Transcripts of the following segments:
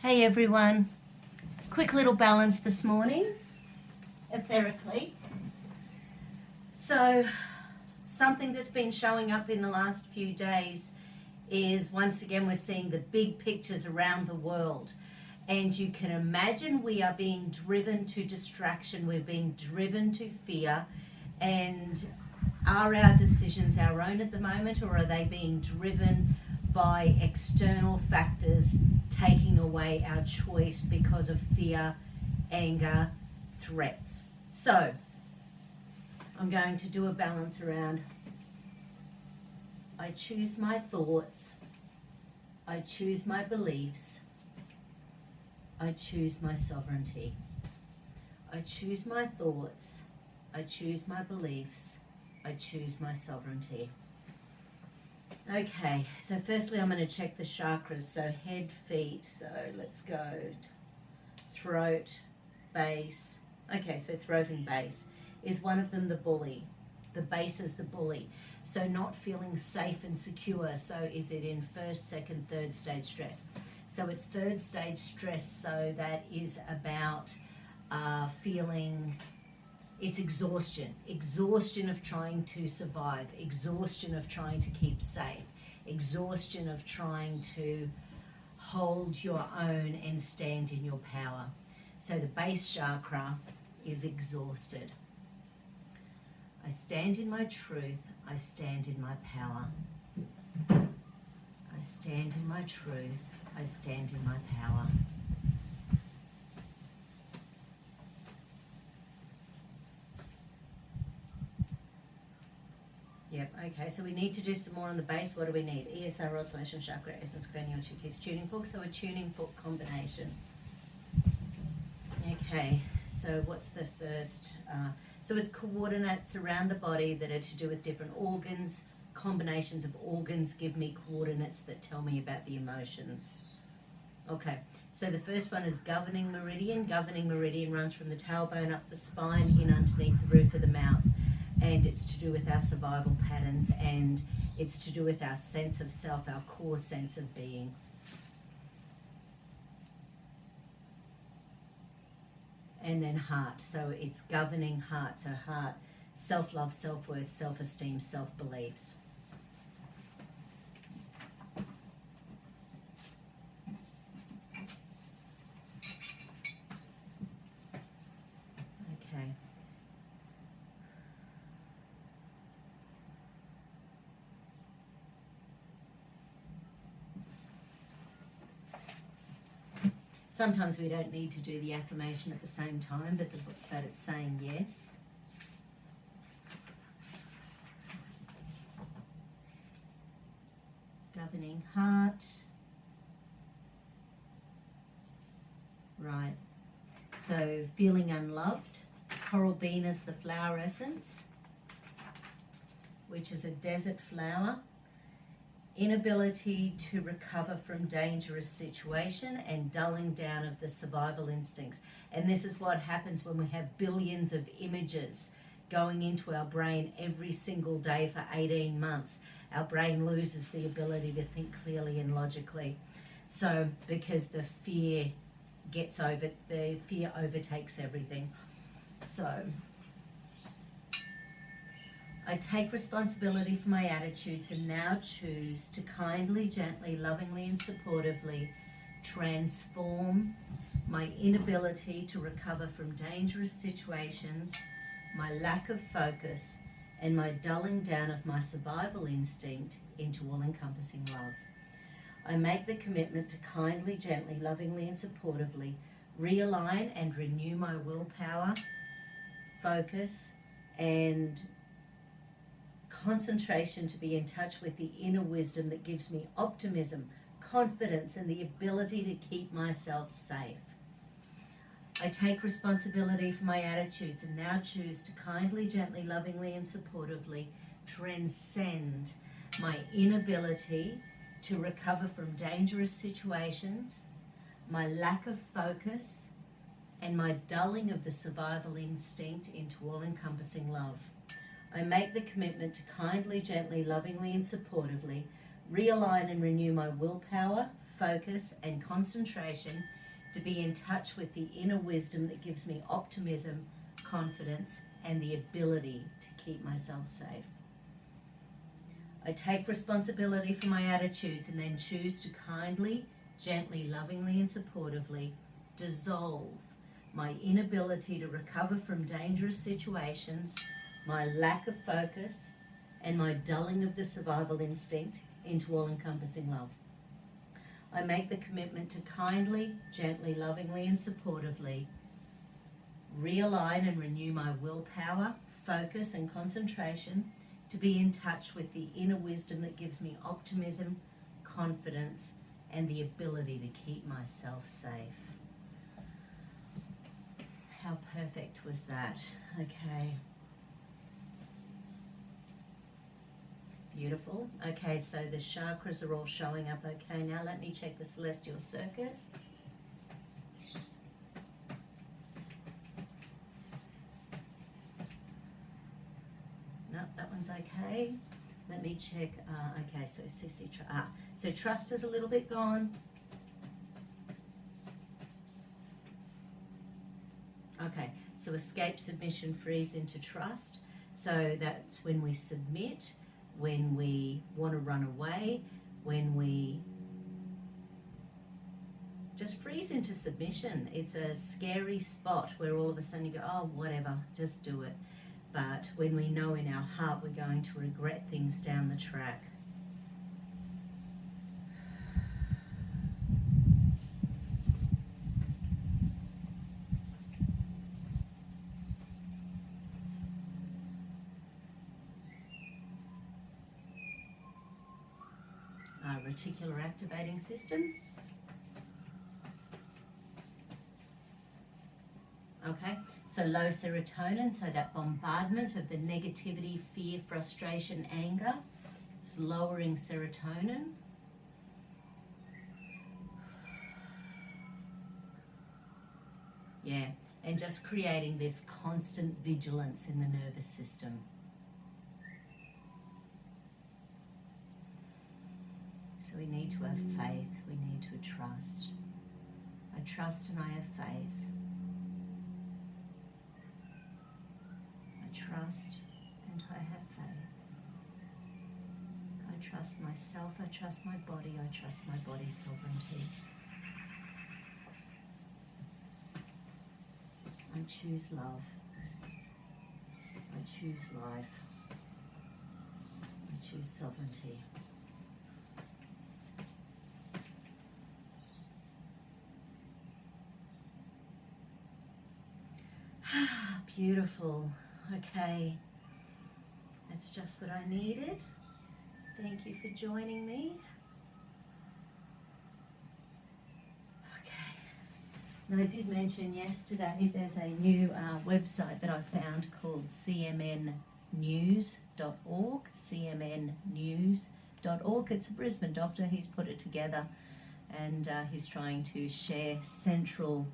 Hey everyone, quick little balance this morning, etherically. So something that's been showing up in the last few days is once again we're seeing the big pictures around the world, and you can imagine we are being driven to distraction, we're being driven to fear. And are our decisions our own at the moment, or are they being driven by external factors taking away our choice because of fear, anger, threats? So I'm going to do a balance around I choose my thoughts, I choose my beliefs, I choose my sovereignty. I choose my thoughts, I choose my beliefs, I choose my sovereignty. Okay, so firstly I'm going to check the chakras, so head, feet, so let's go throat, base. Okay, so throat and base. Is one of them the bully? The base is the bully. So not feeling safe and secure. So is it in first, second, third stage stress? So it's third stage stress, so that is about feeling, it's exhaustion of trying to survive, exhaustion of trying to keep safe, exhaustion of trying to hold your own and stand in your power. So the base chakra is exhausted. I stand in my truth, I stand in my power. I stand in my truth, I stand in my power. Yep, okay, so we need to do some more on the base. What do we need? ESR, oscillation chakra, essence, cranial, keys, tuning fork. So a tuning fork combination. Okay, so what's the first? So it's coordinates around the body that are to do with different organs. Combinations of organs give me coordinates that tell me about the emotions. Okay, so the first one is governing meridian. Governing meridian runs from the tailbone up the spine, in underneath the roof of the mouth. And it's to do with our survival patterns, and it's to do with our sense of self, our core sense of being. And then heart, so it's governing heart, so heart, self-love, self-worth, self-esteem, self-beliefs. Okay. Sometimes we don't need to do the affirmation at the same time, but it's saying yes. Governing heart. Right. So feeling unloved. Coral bean is the flower essence, which is a desert flower. Inability to recover from dangerous situation and dulling down of the survival instincts. And this is what happens when we have billions of images going into our brain every single day for 18 months. Our brain loses the ability to think clearly and logically. So because the fear overtakes everything. So I take responsibility for my attitudes and now choose to kindly, gently, lovingly, and supportively transform my inability to recover from dangerous situations, my lack of focus, and my dulling down of my survival instinct into all-encompassing love. I make the commitment to kindly, gently, lovingly, and supportively realign and renew my willpower, focus, and concentration to be in touch with the inner wisdom that gives me optimism, confidence, and the ability to keep myself safe. I take responsibility for my attitudes and now choose to kindly, gently, lovingly, and supportively transcend my inability to recover from dangerous situations, my lack of focus, and my dulling of the survival instinct into all-encompassing love. I make the commitment to kindly, gently, lovingly, and supportively realign and renew my willpower, focus, and concentration to be in touch with the inner wisdom that gives me optimism, confidence, and the ability to keep myself safe. I take responsibility for my attitudes and then choose to kindly, gently, lovingly, and supportively dissolve my inability to recover from dangerous situations, my lack of focus, and my dulling of the survival instinct into all-encompassing love. I make the commitment to kindly, gently, lovingly, and supportively realign and renew my willpower, focus, and concentration to be in touch with the inner wisdom that gives me optimism, confidence, and the ability to keep myself safe. How perfect was that? Okay. Beautiful. Okay, so the chakras are all showing up okay. Now let me check the celestial circuit. No, that one's okay. Let me check. Okay, so Sissy, so trust is a little bit gone. Okay, so escape, submission, freeze into trust. So that's when we submit, when we want to run away, when we just freeze into submission. It's a scary spot where all of a sudden you go, oh, whatever, just do it. But when we know in our heart we're going to regret things down the track. Reticular activating system. Okay, so low serotonin, so that bombardment of the negativity, fear, frustration, anger, it's lowering serotonin. Yeah, and just creating this constant vigilance in the nervous system. So we need to have faith, we need to trust. I trust and I have faith. I trust and I have faith. I trust myself, I trust my body, I trust my body's sovereignty. I choose love. I choose life. I choose sovereignty. Beautiful. Okay. That's just what I needed. Thank you for joining me. Okay. Now, I did mention yesterday there's a new website that I found called cmnnews.org. cmnnews.org. It's a Brisbane doctor. He's put it together and he's trying to share central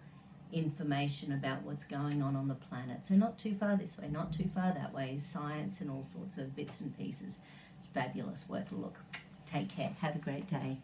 information about what's going on the planet. So not too far this way, not too far that way, science and all sorts of bits and pieces. It's fabulous, worth a look. Take care. Have a great day.